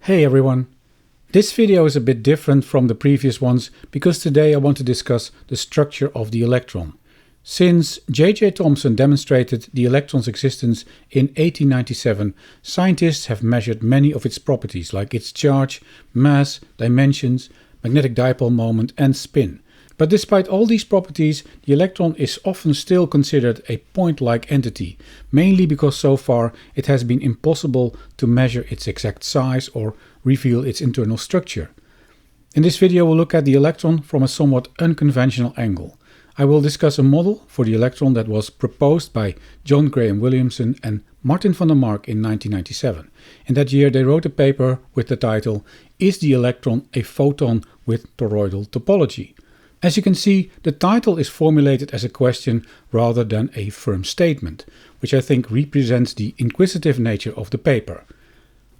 Hey everyone! This video is a bit different from the previous ones because today I want to discuss the structure of the electron. Since J.J. Thomson demonstrated the electron's existence in 1897, scientists have measured many of its properties like its charge, mass, dimensions, magnetic dipole moment and spin. But despite all these properties, the electron is often still considered a point-like entity, mainly because so far it has been impossible to measure its exact size or reveal its internal structure. In this video we'll look at the electron from a somewhat unconventional angle. I will discuss a model for the electron that was proposed by John Williamson and Williamson Van der Mark in 1997. In that year they wrote a paper with the title "Is the electron a photon with toroidal topology?" As you can see, the title is formulated as a question rather than a firm statement, which I think represents the inquisitive nature of the paper.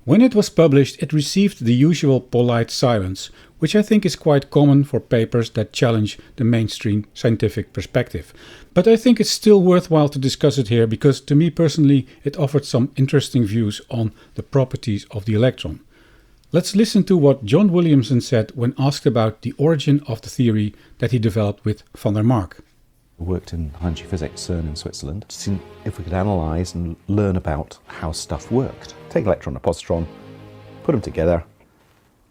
When it was published, it received the usual polite silence, which I think is quite common for papers that challenge the mainstream scientific perspective. But I think it's still worthwhile to discuss it here because to me personally it offered some interesting views on the properties of the electron. Let's listen to what John Williamson said when asked about the origin of the theory that he developed with Van der Mark. I worked in high energy physics, CERN in Switzerland, to see if we could analyse and learn about how stuff worked. Take electron and positron, put them together,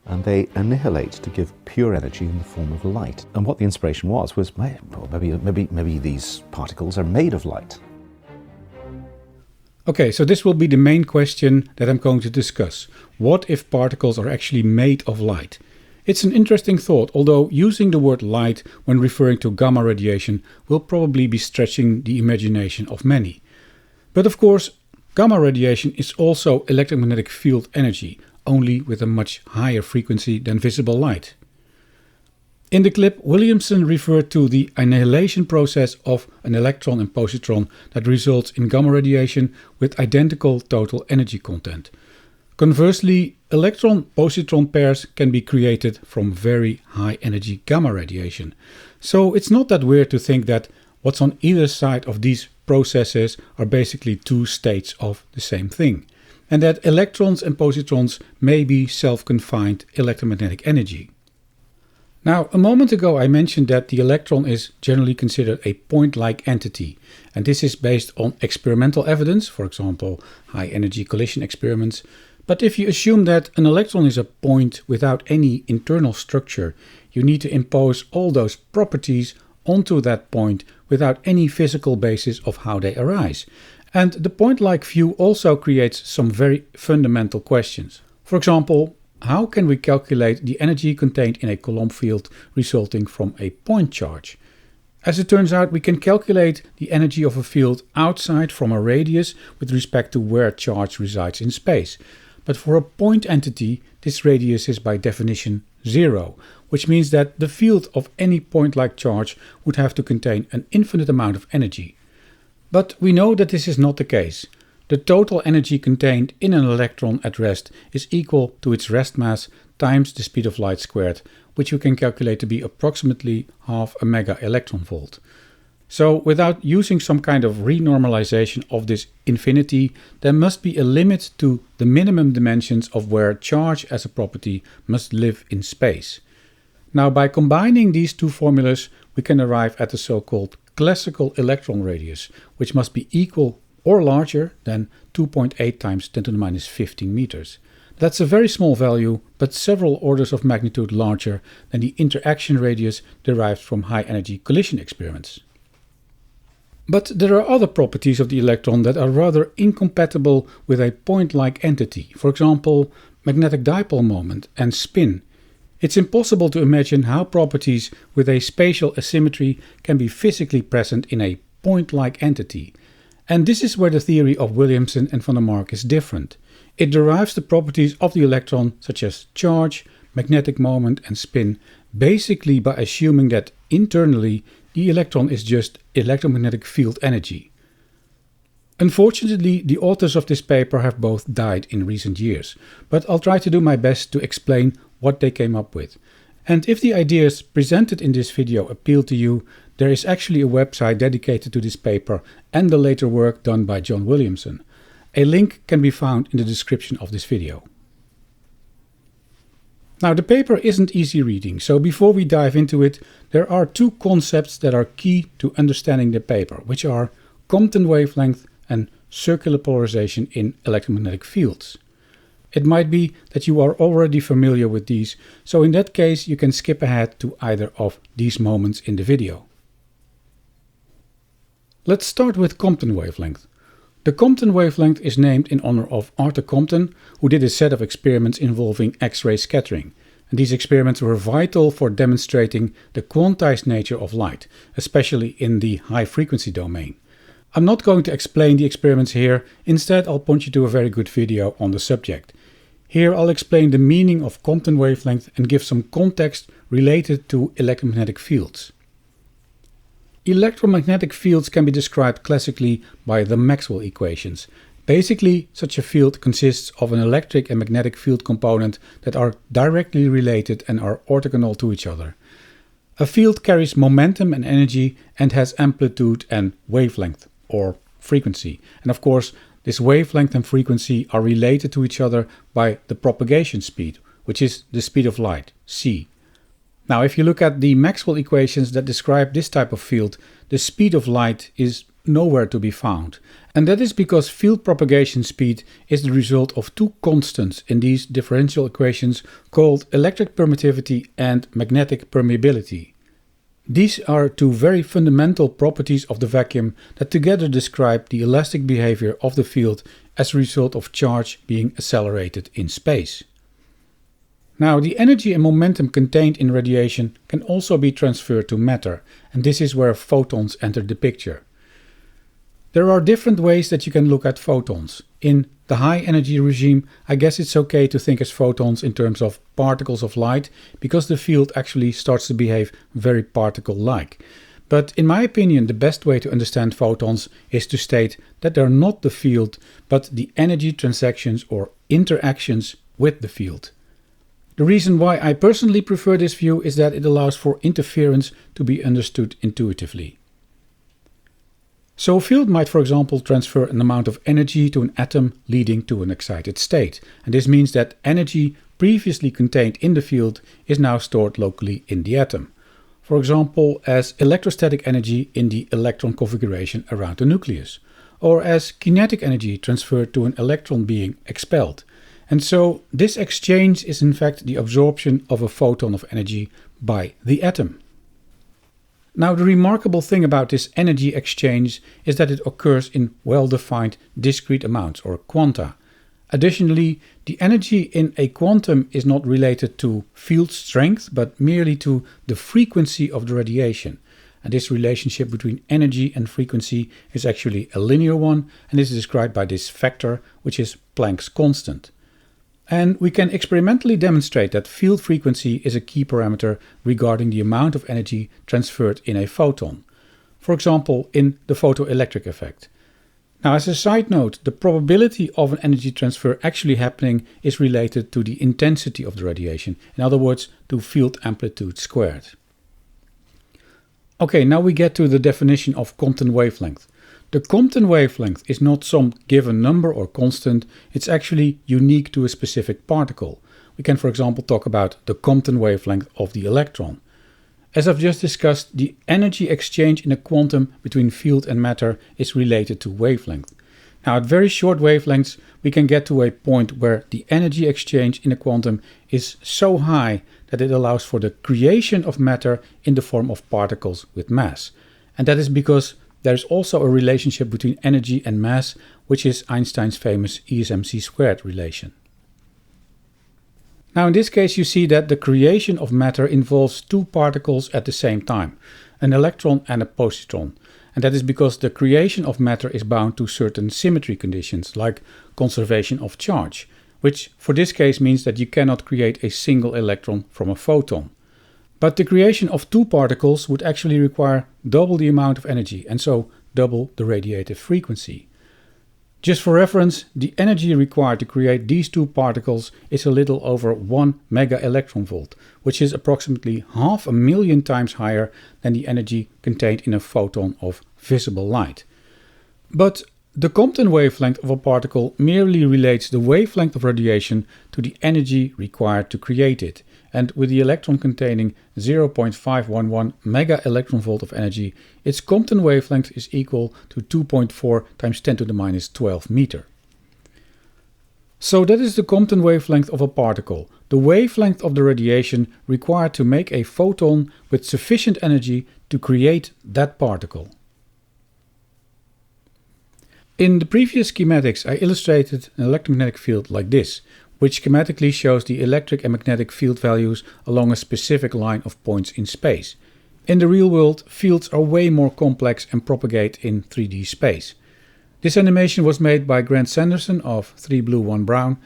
and they annihilate to give pure energy in the form of light. And what the inspiration was maybe these particles are made of light. Okay, so this will be the main question that I'm going to discuss. What if particles are actually made of light? It's an interesting thought, although using the word light when referring to gamma radiation will probably be stretching the imagination of many. But of course, gamma radiation is also electromagnetic field energy, only with a much higher frequency than visible light. In the clip, Williamson referred to the annihilation process of an electron and positron that results in gamma radiation with identical total energy content. Conversely, electron-positron pairs can be created from very high energy gamma radiation. So it's not that weird to think that what's on either side of these processes are basically two states of the same thing, and that electrons and positrons may be self-confined electromagnetic energy. Now, a moment ago I mentioned that the electron is generally considered a point-like entity, and this is based on experimental evidence, for example, high-energy collision experiments. But if you assume that an electron is a point without any internal structure, you need to impose all those properties onto that point without any physical basis of how they arise. And the point-like view also creates some very fundamental questions. For example, how can we calculate the energy contained in a Coulomb field resulting from a point charge? As it turns out, we can calculate the energy of a field outside from a radius with respect to where charge resides in space. But for a point entity, this radius is by definition zero, which means that the field of any point-like charge would have to contain an infinite amount of energy. But we know that this is not the case. The total energy contained in an electron at rest is equal to its rest mass times the speed of light squared, which you can calculate to be approximately half a mega electron volt. So without using some kind of renormalization of this infinity, there must be a limit to the minimum dimensions of where charge as a property must live in space. Now, by combining these two formulas, we can arrive at the so-called classical electron radius, which must be equal or larger than 2.8 times 10 to the minus 15 meters. That's a very small value, but several orders of magnitude larger than the interaction radius derived from high-energy collision experiments. But there are other properties of the electron that are rather incompatible with a point-like entity, for example, magnetic dipole moment and spin. It's impossible to imagine how properties with a spatial asymmetry can be physically present in a point-like entity. And this is where the theory of Williamson and Van der Mark is different. It derives the properties of the electron, such as charge, magnetic moment and spin, basically by assuming that internally the electron is just electromagnetic field energy. Unfortunately, the authors of this paper have both died in recent years, but I'll try to do my best to explain what they came up with. And if the ideas presented in this video appeal to you, there is actually a website dedicated to this paper and the later work done by John Williamson. A link can be found in the description of this video. Now, the paper isn't easy reading, so before we dive into it, there are two concepts that are key to understanding the paper, which are Compton wavelength and circular polarization in electromagnetic fields. It might be that you are already familiar with these, so in that case you can skip ahead to either of these moments in the video. Let's start with Compton wavelength. The Compton wavelength is named in honor of Arthur Compton, who did a set of experiments involving X-ray scattering. And these experiments were vital for demonstrating the quantized nature of light, especially in the high-frequency domain. I'm not going to explain the experiments here, instead I'll point you to a very good video on the subject. Here I'll explain the meaning of Compton wavelength and give some context related to electromagnetic fields. Electromagnetic fields can be described classically by the Maxwell equations. Basically, such a field consists of an electric and magnetic field component that are directly related and are orthogonal to each other. A field carries momentum and energy and has amplitude and wavelength, or frequency. And of course, this wavelength and frequency are related to each other by the propagation speed, which is the speed of light, c. Now, if you look at the Maxwell equations that describe this type of field, the speed of light is nowhere to be found. And that is because field propagation speed is the result of two constants in these differential equations called electric permittivity and magnetic permeability. These are two very fundamental properties of the vacuum that together describe the elastic behavior of the field as a result of charge being accelerated in space. Now, the energy and momentum contained in radiation can also be transferred to matter, and this is where photons enter the picture. There are different ways that you can look at photons. In the high energy regime, I guess it's okay to think as photons in terms of particles of light, because the field actually starts to behave very particle-like. But in my opinion, the best way to understand photons is to state that they're not the field, but the energy transactions or interactions with the field. The reason why I personally prefer this view is that it allows for interference to be understood intuitively. So a field might, for example, transfer an amount of energy to an atom leading to an excited state. And this means that energy previously contained in the field is now stored locally in the atom. For example, as electrostatic energy in the electron configuration around the nucleus, or as kinetic energy transferred to an electron being expelled. And so this exchange is in fact the absorption of a photon of energy by the atom. Now, the remarkable thing about this energy exchange is that it occurs in well-defined discrete amounts, or quanta. Additionally, the energy in a quantum is not related to field strength, but merely to the frequency of the radiation. And this relationship between energy and frequency is actually a linear one, and is described by this factor, which is Planck's constant. And we can experimentally demonstrate that field frequency is a key parameter regarding the amount of energy transferred in a photon. For example, in the photoelectric effect. Now, as a side note, the probability of an energy transfer actually happening is related to the intensity of the radiation. In other words, to field amplitude squared. Okay, now we get to the definition of Compton wavelength. The Compton wavelength is not some given number or constant, it's actually unique to a specific particle. We can, for example, talk about the Compton wavelength of the electron. As I've just discussed, the energy exchange in a quantum between field and matter is related to wavelength. Now, at very short wavelengths, we can get to a point where the energy exchange in a quantum is so high that it allows for the creation of matter in the form of particles with mass. And that is because there is also a relationship between energy and mass, which is Einstein's famous ESmc² relation. Now, in this case, you see that the creation of matter involves two particles at the same time, an electron and a positron. And that is because the creation of matter is bound to certain symmetry conditions, like conservation of charge, which for this case means that you cannot create a single electron from a photon. But the creation of two particles would actually require double the amount of energy, and so double the radiative frequency. Just for reference, the energy required to create these two particles is a little over 1 mega electron volt, which is approximately 500,000 times higher than the energy contained in a photon of visible light. But the Compton wavelength of a particle merely relates the wavelength of radiation to the energy required to create it. and with the electron containing 0.511 mega electron volt of energy, its Compton wavelength is equal to 2.4 times 10 to the minus 12 meter. So that is the Compton wavelength of a particle, the wavelength of the radiation required to make a photon with sufficient energy to create that particle. In the previous schematics, I illustrated an electromagnetic field like this, which schematically shows the electric and magnetic field values along a specific line of points in space. In the real world, fields are way more complex and propagate in 3D space. This animation was made by Grant Sanderson of 3 Blue 1 Brown.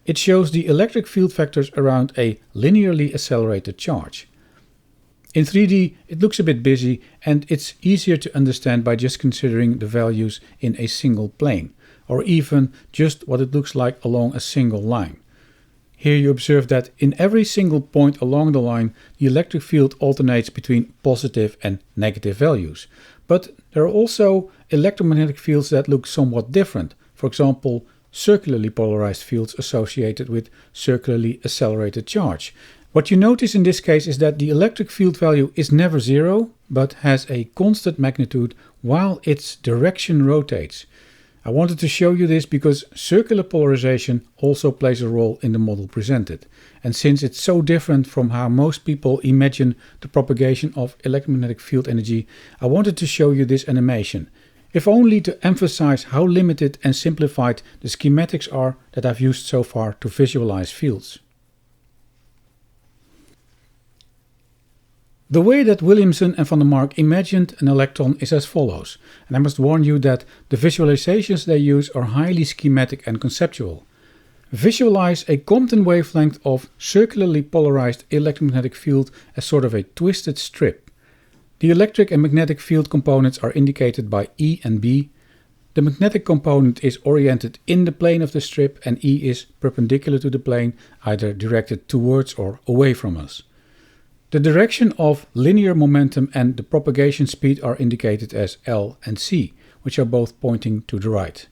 It shows the electric field vectors around a linearly accelerated charge. In 3D it looks a bit busy, and it's easier to understand by just considering the values in a single plane, or even just what it looks like along a single line. Here you observe that in every single point along the line the electric field alternates between positive and negative values. But there are also electromagnetic fields that look somewhat different, for example circularly polarized fields associated with circularly accelerated charge. What you notice in this case is that the electric field value is never zero, but has a constant magnitude while its direction rotates. I wanted to show you this because circular polarization also plays a role in the model presented. And since it's so different from how most people imagine the propagation of electromagnetic field energy, I wanted to show you this animation, if only to emphasize how limited and simplified the schematics are that I've used so far to visualize fields. The way that Williamson and Van der Mark imagined an electron is as follows, and I must warn you that the visualizations they use are highly schematic and conceptual. Visualize a Compton wavelength of circularly polarized electromagnetic field as sort of a twisted strip. The electric and magnetic field components are indicated by E and B. The magnetic component is oriented in the plane of the strip, and E is perpendicular to the plane, either directed towards or away from us. The direction of linear momentum and the propagation speed are indicated as L and C, which are both pointing to the right.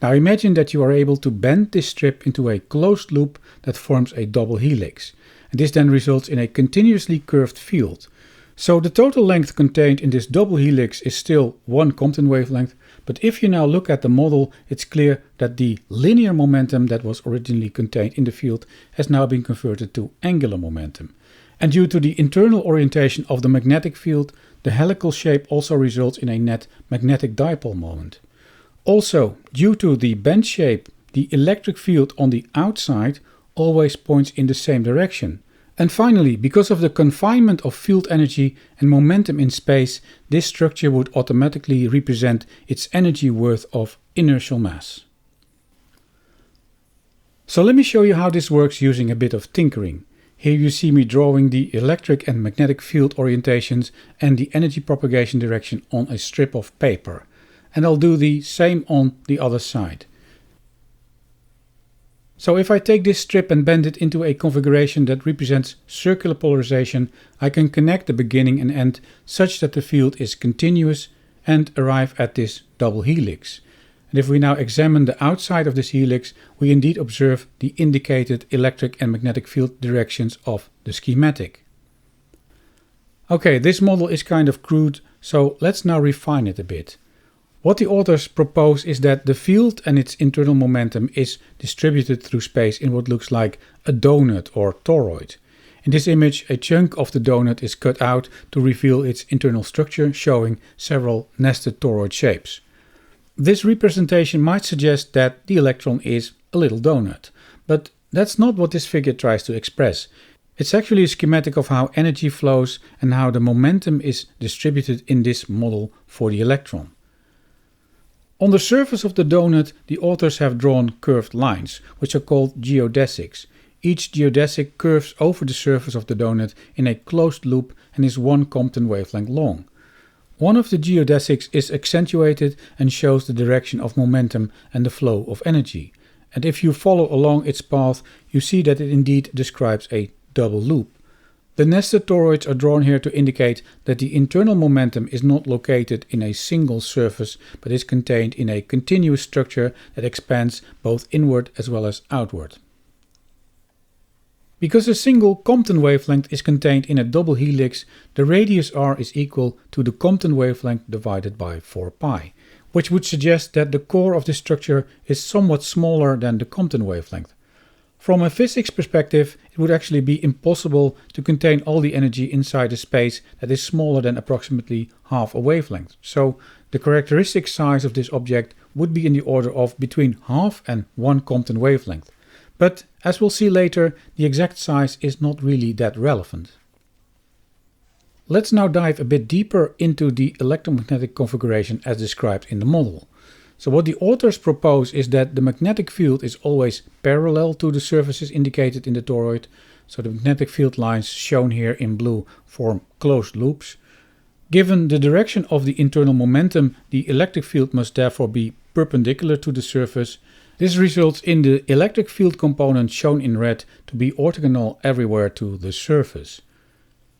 Now imagine that you are able to bend this strip into a closed loop that forms a double helix, and this then results in a continuously curved field. So the total length contained in this double helix is still one Compton wavelength, but if you now look at the model, it's clear that the linear momentum that was originally contained in the field has now been converted to angular momentum. And due to the internal orientation of the magnetic field, the helical shape also results in a net magnetic dipole moment. Also, due to the bend shape, the electric field on the outside always points in the same direction. And finally, because of the confinement of field energy and momentum in space, this structure would automatically represent its energy worth of inertial mass. So let me show you how this works using a bit of tinkering. Here you see me drawing the electric and magnetic field orientations and the energy propagation direction on a strip of paper. And I'll do the same on the other side. So if I take this strip and bend it into a configuration that represents circular polarization, I can connect the beginning and end such that the field is continuous and arrive at this double helix. And if we now examine the outside of this helix, we indeed observe the indicated electric and magnetic field directions of the schematic. Okay, this model is kind of crude, so let's now refine it a bit. What the authors propose is that the field and its internal momentum is distributed through space in what looks like a donut or toroid. In this image, a chunk of the donut is cut out to reveal its internal structure, showing several nested toroid shapes. This representation might suggest that the electron is a little donut, but that's not what this figure tries to express. It's actually a schematic of how energy flows and how the momentum is distributed in this model for the electron. On the surface of the donut, the authors have drawn curved lines, which are called geodesics. Each geodesic curves over the surface of the donut in a closed loop and is one Compton wavelength long. One of the geodesics is accentuated and shows the direction of momentum and the flow of energy. And if you follow along its path, you see that it indeed describes a double loop. The nested toroids are drawn here to indicate that the internal momentum is not located in a single surface, but is contained in a continuous structure that expands both inward as well as outward. Because a single Compton wavelength is contained in a double helix, the radius r is equal to the Compton wavelength divided by 4 pi, which would suggest that the core of the structure is somewhat smaller than the Compton wavelength. From a physics perspective, it would actually be impossible to contain all the energy inside a space that is smaller than approximately half a wavelength. So the characteristic size of this object would be in the order of between half and 1 Compton wavelength. But as we'll see later, the exact size is not really that relevant. Let's now dive a bit deeper into the electromagnetic configuration as described in the model. So what the authors propose is that the magnetic field is always parallel to the surfaces indicated in the toroid. So the magnetic field lines shown here in blue form closed loops. Given the direction of the internal momentum, the electric field must therefore be perpendicular to the surface. This results in the electric field component shown in red to be orthogonal everywhere to the surface.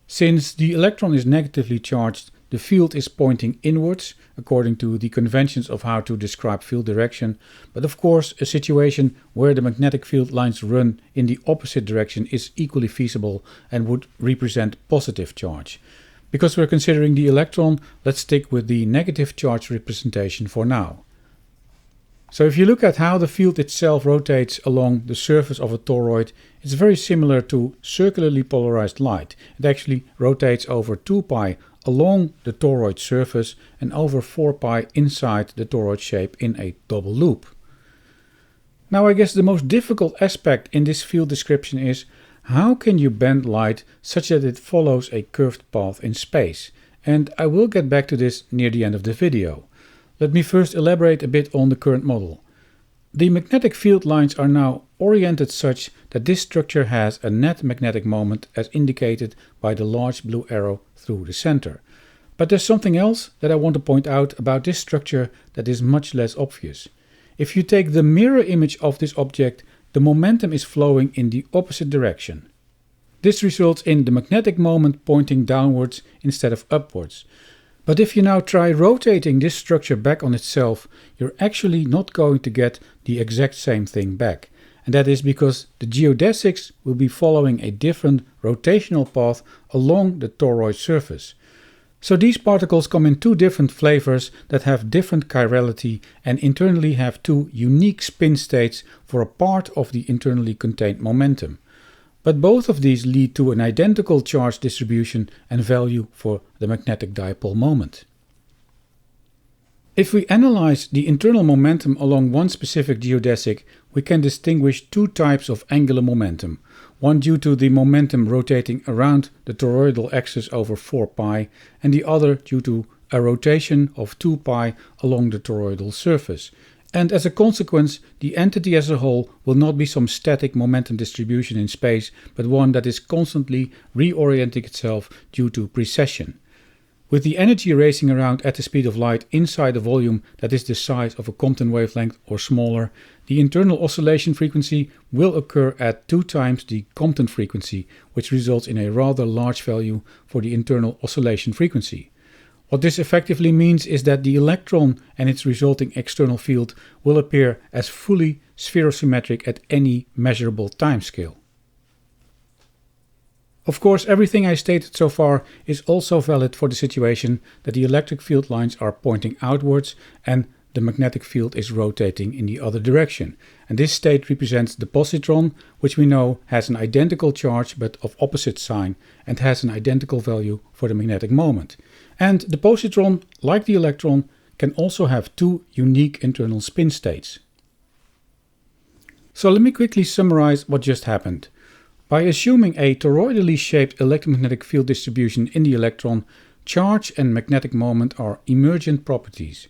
Since the electron is negatively charged, the field is pointing inwards according to the conventions of how to describe field direction, but of course a situation where the magnetic field lines run in the opposite direction is equally feasible and would represent positive charge. Because we're considering the electron, let's stick with the negative charge representation for now. So if you look at how the field itself rotates along the surface of a toroid, it's very similar to circularly polarized light. It actually rotates over 2 pi along the toroid surface and over 4 pi inside the toroid shape in a double loop. Now I guess the most difficult aspect in this field description is how can you bend light such that it follows a curved path in space? And I will get back to this near the end of the video. Let me first elaborate a bit on the current model. The magnetic field lines are now oriented such that this structure has a net magnetic moment as indicated by the large blue arrow through the center. But there's something else that I want to point out about this structure that is much less obvious. If you take the mirror image of this object, the momentum is flowing in the opposite direction. This results in the magnetic moment pointing downwards instead of upwards. But if you now try rotating this structure back on itself, you're actually not going to get the exact same thing back. And that is because the geodesics will be following a different rotational path along the toroid surface. So these particles come in two different flavors that have different chirality and internally have two unique spin states for a part of the internally contained momentum. But both of these lead to an identical charge distribution and value for the magnetic dipole moment. If we analyze the internal momentum along one specific geodesic, we can distinguish two types of angular momentum. One due to the momentum rotating around the toroidal axis over 4 pi and the other due to a rotation of 2 pi along the toroidal surface. And as a consequence, the entity as a whole will not be some static momentum distribution in space, but one that is constantly reorienting itself due to precession. With the energy racing around at the speed of light inside a volume that is the size of a Compton wavelength or smaller, the internal oscillation frequency will occur at 2 times the Compton frequency, which results in a rather large value for the internal oscillation frequency. What this effectively means is that the electron and its resulting external field will appear as fully spherosymmetric at any measurable timescale. Of course, everything I stated so far is also valid for the situation that the electric field lines are pointing outwards and the magnetic field is rotating in the other direction. And this state represents the positron, which we know has an identical charge but of opposite sign and has an identical value for the magnetic moment. And the positron, like the electron, can also have two unique internal spin states. So let me quickly summarize what just happened. By assuming a toroidally shaped electromagnetic field distribution in the electron, charge and magnetic moment are emergent properties.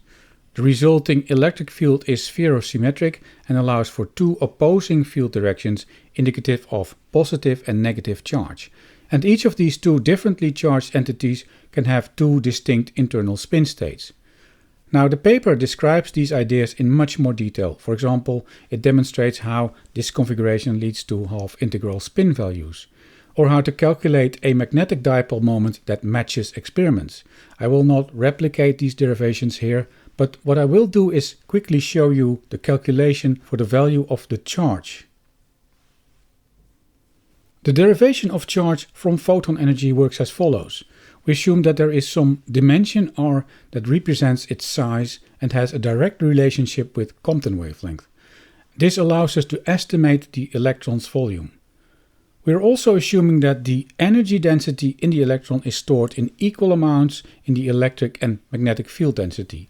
The resulting electric field is spherosymmetric and allows for two opposing field directions indicative of positive and negative charge. And each of these two differently charged entities can have two distinct internal spin states. Now the paper describes these ideas in much more detail. For example, it demonstrates how this configuration leads to half-integral spin values, or how to calculate a magnetic dipole moment that matches experiments. I will not replicate these derivations here, but what I will do is quickly show you the calculation for the value of the charge. The derivation of charge from photon energy works as follows. We assume that there is some dimension r that represents its size and has a direct relationship with Compton wavelength. This allows us to estimate the electron's volume. We are also assuming that the energy density in the electron is stored in equal amounts in the electric and magnetic field density.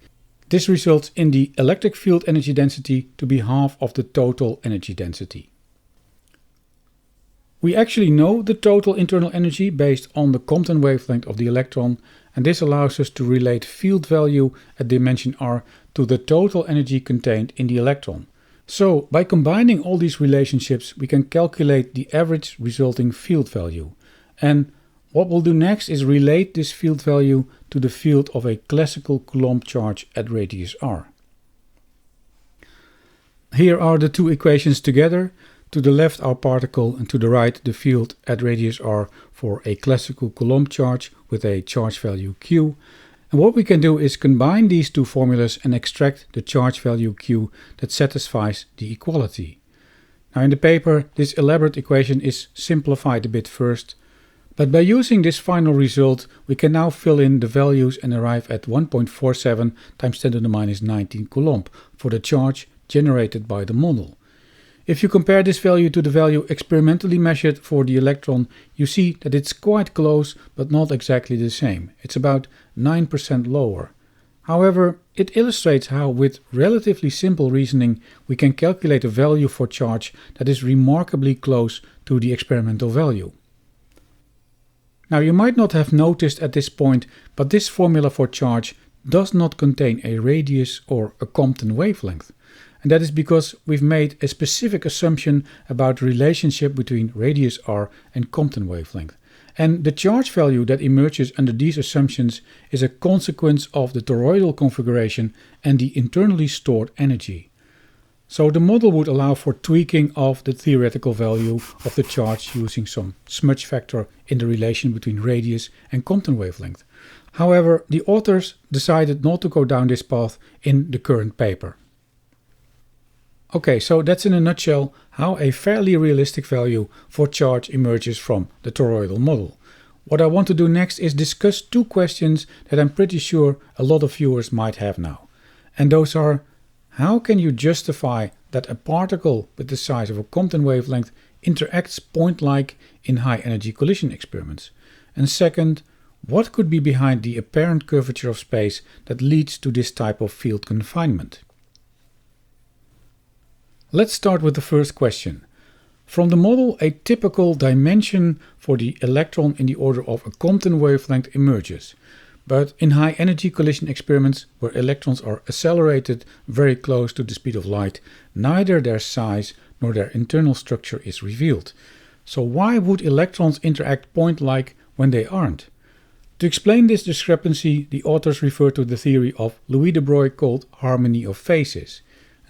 This results in the electric field energy density to be half of the total energy density. We actually know the total internal energy based on the Compton wavelength of the electron, and this allows us to relate field value at dimension r to the total energy contained in the electron. So, by combining all these relationships, we can calculate the average resulting field value. And what we'll do next is relate this field value to the field of a classical Coulomb charge at radius r. Here are the two equations together. To the left our particle and to the right the field at radius r for a classical Coulomb charge with a charge value q. And what we can do is combine these two formulas and extract the charge value q that satisfies the equality. Now in the paper this elaborate equation is simplified a bit first, but by using this final result we can now fill in the values and arrive at 1.47 times 10 to the minus 19 Coulomb for the charge generated by the model. If you compare this value to the value experimentally measured for the electron, you see that it's quite close but not exactly the same. It's about 9% lower. However, it illustrates how with relatively simple reasoning we can calculate a value for charge that is remarkably close to the experimental value. Now you might not have noticed at this point, but this formula for charge does not contain a radius or a Compton wavelength. And that is because we've made a specific assumption about the relationship between radius r and Compton wavelength. And the charge value that emerges under these assumptions is a consequence of the toroidal configuration and the internally stored energy. So the model would allow for tweaking of the theoretical value of the charge using some smudge factor in the relation between radius and Compton wavelength. However, the authors decided not to go down this path in the current paper. Okay, so that's in a nutshell how a fairly realistic value for charge emerges from the toroidal model. What I want to do next is discuss two questions that I'm pretty sure a lot of viewers might have now. And those are, how can you justify that a particle with the size of a Compton wavelength interacts point-like in high energy collision experiments? And second, what could be behind the apparent curvature of space that leads to this type of field confinement? Let's start with the first question. From the model, a typical dimension for the electron in the order of a Compton wavelength emerges. But in high energy collision experiments where electrons are accelerated very close to the speed of light, neither their size nor their internal structure is revealed. So why would electrons interact point-like when they aren't? To explain this discrepancy, the authors refer to the theory of Louis de Broglie called harmony of phases.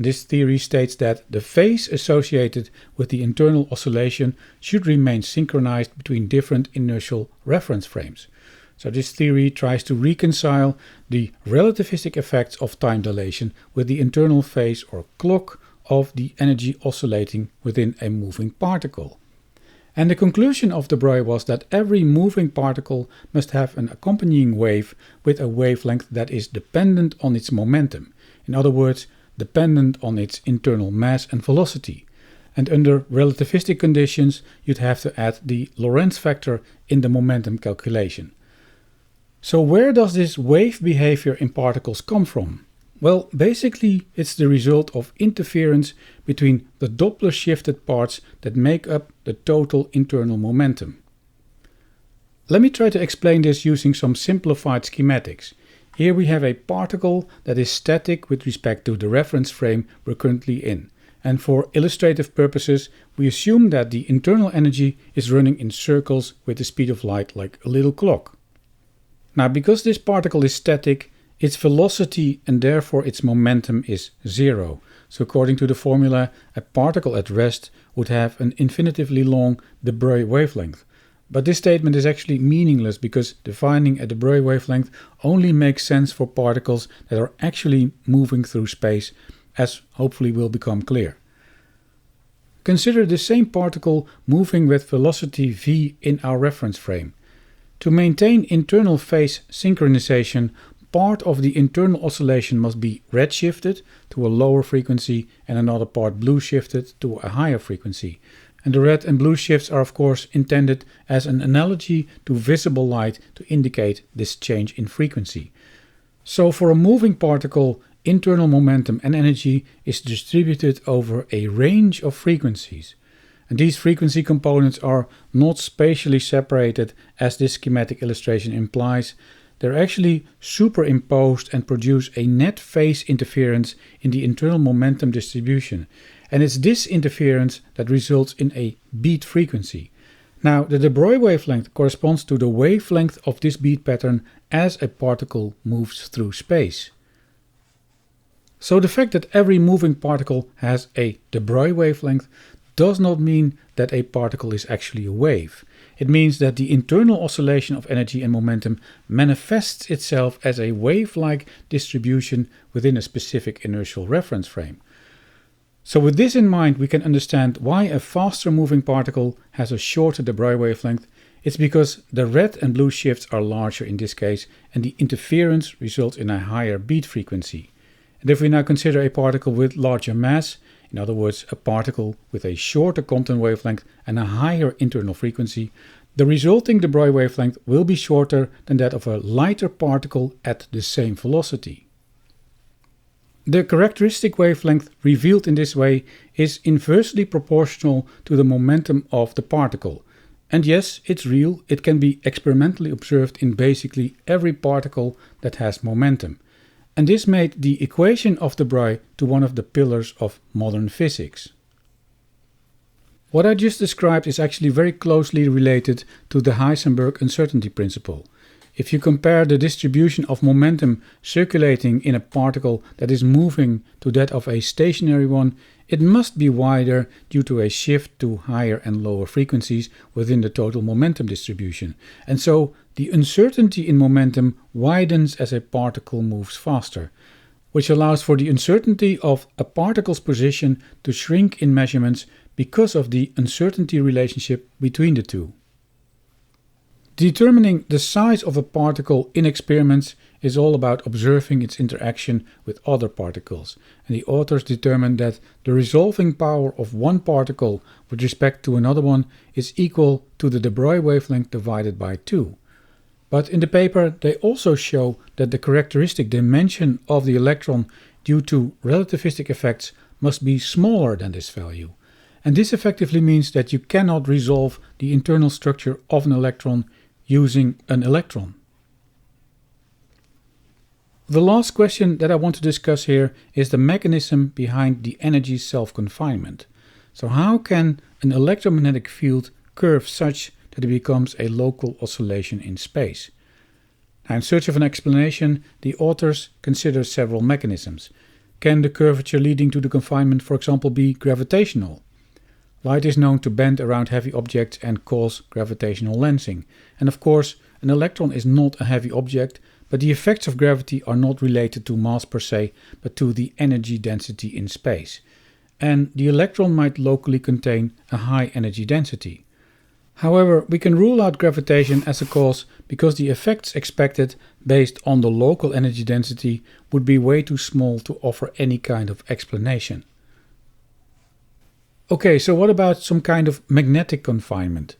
This theory states that the phase associated with the internal oscillation should remain synchronized between different inertial reference frames. So this theory tries to reconcile the relativistic effects of time dilation with the internal phase or clock of the energy oscillating within a moving particle. And the conclusion of de Broglie was that every moving particle must have an accompanying wave with a wavelength that is dependent on its momentum. In other words, dependent on its internal mass and velocity. And under relativistic conditions, you'd have to add the Lorentz factor in the momentum calculation. So where does this wave behavior in particles come from? Well, basically it's the result of interference between the Doppler shifted parts that make up the total internal momentum. Let me try to explain this using some simplified schematics. Here we have a particle that is static with respect to the reference frame we're currently in. And for illustrative purposes, we assume that the internal energy is running in circles with the speed of light like a little clock. Now, because this particle is static, its velocity and therefore its momentum is zero. So according to the formula, a particle at rest would have an infinitively long de Broglie wavelength. But this statement is actually meaningless because defining a de Broglie wavelength only makes sense for particles that are actually moving through space, as hopefully will become clear. Consider the same particle moving with velocity v in our reference frame. To maintain internal phase synchronization, part of the internal oscillation must be redshifted to a lower frequency and another part blue shifted to a higher frequency. And the red and blue shifts are of course intended as an analogy to visible light to indicate this change in frequency. So for a moving particle, internal momentum and energy is distributed over a range of frequencies. And these frequency components are not spatially separated as this schematic illustration implies. They're actually superimposed and produce a net phase interference in the internal momentum distribution. And it's this interference that results in a beat frequency. Now, the de Broglie wavelength corresponds to the wavelength of this beat pattern as a particle moves through space. So the fact that every moving particle has a de Broglie wavelength does not mean that a particle is actually a wave. It means that the internal oscillation of energy and momentum manifests itself as a wave-like distribution within a specific inertial reference frame. So with this in mind, we can understand why a faster moving particle has a shorter de Broglie wavelength. It's because the red and blue shifts are larger in this case, and the interference results in a higher beat frequency. And if we now consider a particle with larger mass, in other words, a particle with a shorter Compton wavelength and a higher internal frequency, the resulting de Broglie wavelength will be shorter than that of a lighter particle at the same velocity. The characteristic wavelength revealed in this way is inversely proportional to the momentum of the particle. And yes, it's real, it can be experimentally observed in basically every particle that has momentum. And this made the equation of de Broglie to one of the pillars of modern physics. What I just described is actually very closely related to the Heisenberg uncertainty principle. If you compare the distribution of momentum circulating in a particle that is moving to that of a stationary one, it must be wider due to a shift to higher and lower frequencies within the total momentum distribution. And so the uncertainty in momentum widens as a particle moves faster, which allows for the uncertainty of a particle's position to shrink in measurements because of the uncertainty relationship between the two. Determining the size of a particle in experiments is all about observing its interaction with other particles, and the authors determined that the resolving power of one particle with respect to another one is equal to the de Broglie wavelength divided by 2. But in the paper they also show that the characteristic dimension of the electron due to relativistic effects must be smaller than this value. And this effectively means that you cannot resolve the internal structure of an electron using an electron. The last question that I want to discuss here is the mechanism behind the energy self-confinement. So how can an electromagnetic field curve such that it becomes a local oscillation in space? Now, in search of an explanation, the authors consider several mechanisms. Can the curvature leading to the confinement, for example, be gravitational? Light is known to bend around heavy objects and cause gravitational lensing. And of course, an electron is not a heavy object, but the effects of gravity are not related to mass per se, but to the energy density in space. And the electron might locally contain a high energy density. However, we can rule out gravitation as a cause because the effects expected based on the local energy density would be way too small to offer any kind of explanation. Okay, so what about some kind of magnetic confinement?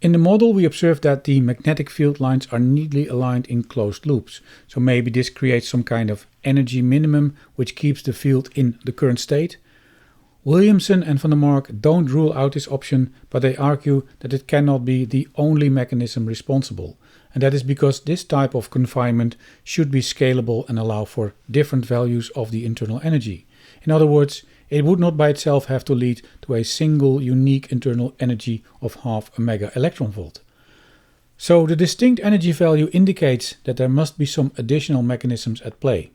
In the model we observed that the magnetic field lines are neatly aligned in closed loops, so maybe this creates some kind of energy minimum which keeps the field in the current state. Williamson and Van der Mark don't rule out this option, but they argue that it cannot be the only mechanism responsible, and that is because this type of confinement should be scalable and allow for different values of the internal energy. In other words, it would not by itself have to lead to a single unique internal energy of half a mega electron volt. So the distinct energy value indicates that there must be some additional mechanisms at play.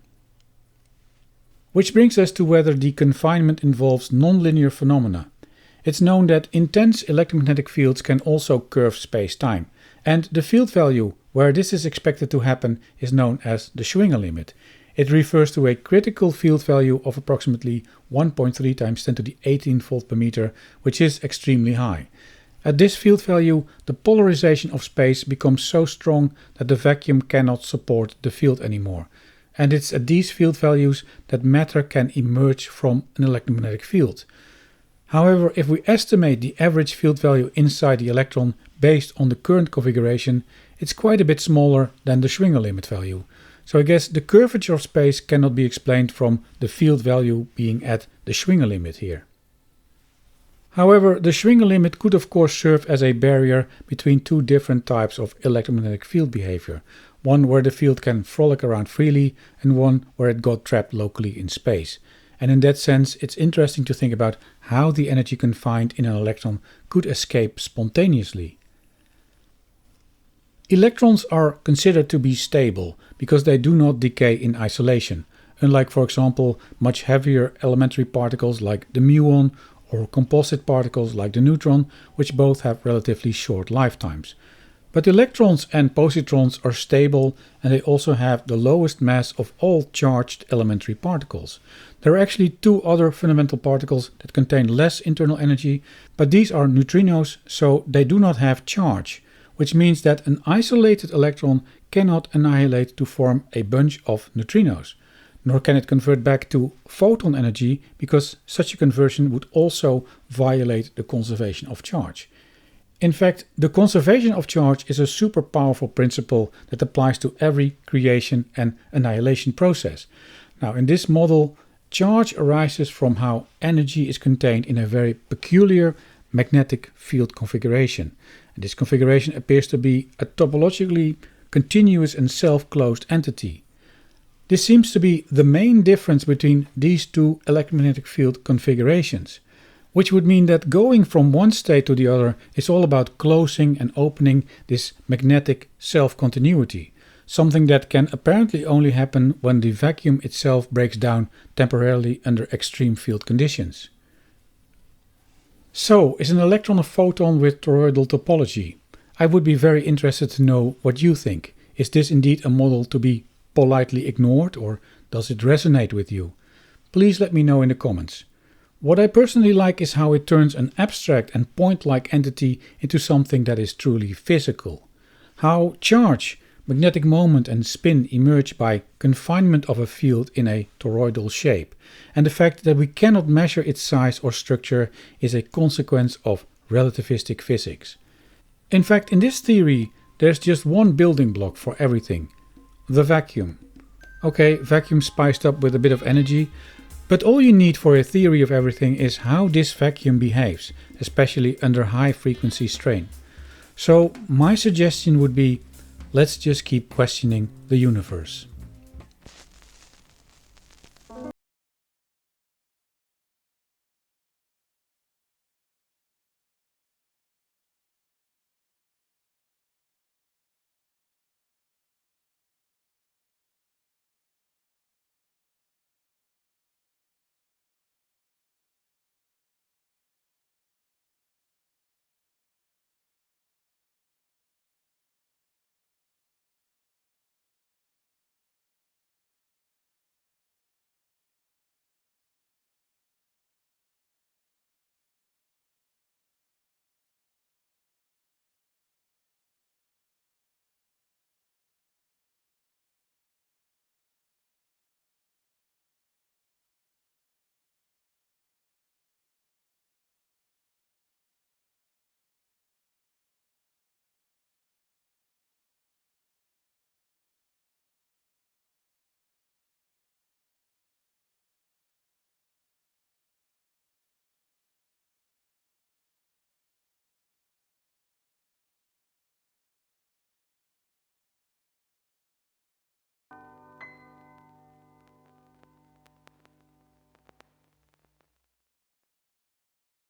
Which brings us to whether the confinement involves nonlinear phenomena. It's known that intense electromagnetic fields can also curve space-time, and the field value where this is expected to happen is known as the Schwinger limit. It refers to a critical field value of approximately 1.3 times 10 to the 18 volt per meter, which is extremely high. At this field value, the polarization of space becomes so strong that the vacuum cannot support the field anymore. And it's at these field values that matter can emerge from an electromagnetic field. However, if we estimate the average field value inside the electron based on the current configuration, it's quite a bit smaller than the Schwinger limit value. So I guess the curvature of space cannot be explained from the field value being at the Schwinger limit here. However, the Schwinger limit could of course serve as a barrier between two different types of electromagnetic field behavior. One where the field can frolic around freely and one where it got trapped locally in space. And in that sense, it's interesting to think about how the energy confined in an electron could escape spontaneously. Electrons are considered to be stable because they do not decay in isolation, unlike, for example, much heavier elementary particles like the muon or composite particles like the neutron, which both have relatively short lifetimes. But electrons and positrons are stable, and they also have the lowest mass of all charged elementary particles. There are actually two other fundamental particles that contain less internal energy, but these are neutrinos, so they do not have charge, which means that an isolated electron cannot annihilate to form a bunch of neutrinos, nor can it convert back to photon energy, because such a conversion would also violate the conservation of charge. In fact, the conservation of charge is a super powerful principle that applies to every creation and annihilation process. Now, in this model, charge arises from how energy is contained in a very peculiar magnetic field configuration. And this configuration appears to be a topologically continuous and self-closed entity. This seems to be the main difference between these two electromagnetic field configurations, which would mean that going from one state to the other is all about closing and opening this magnetic self-continuity, something that can apparently only happen when the vacuum itself breaks down temporarily under extreme field conditions. So, is an electron a photon with toroidal topology? I would be very interested to know what you think. Is this indeed a model to be politely ignored, or does it resonate with you? Please let me know in the comments. What I personally like is how it turns an abstract and point-like entity into something that is truly physical. How charge, magnetic moment and spin emerge by confinement of a field in a toroidal shape, and the fact that we cannot measure its size or structure is a consequence of relativistic physics. In fact, in this theory, there's just one building block for everything: the vacuum. Okay, vacuum spiced up with a bit of energy, but all you need for a theory of everything is how this vacuum behaves, especially under high frequency strain. So my suggestion would be, let's just keep questioning the universe.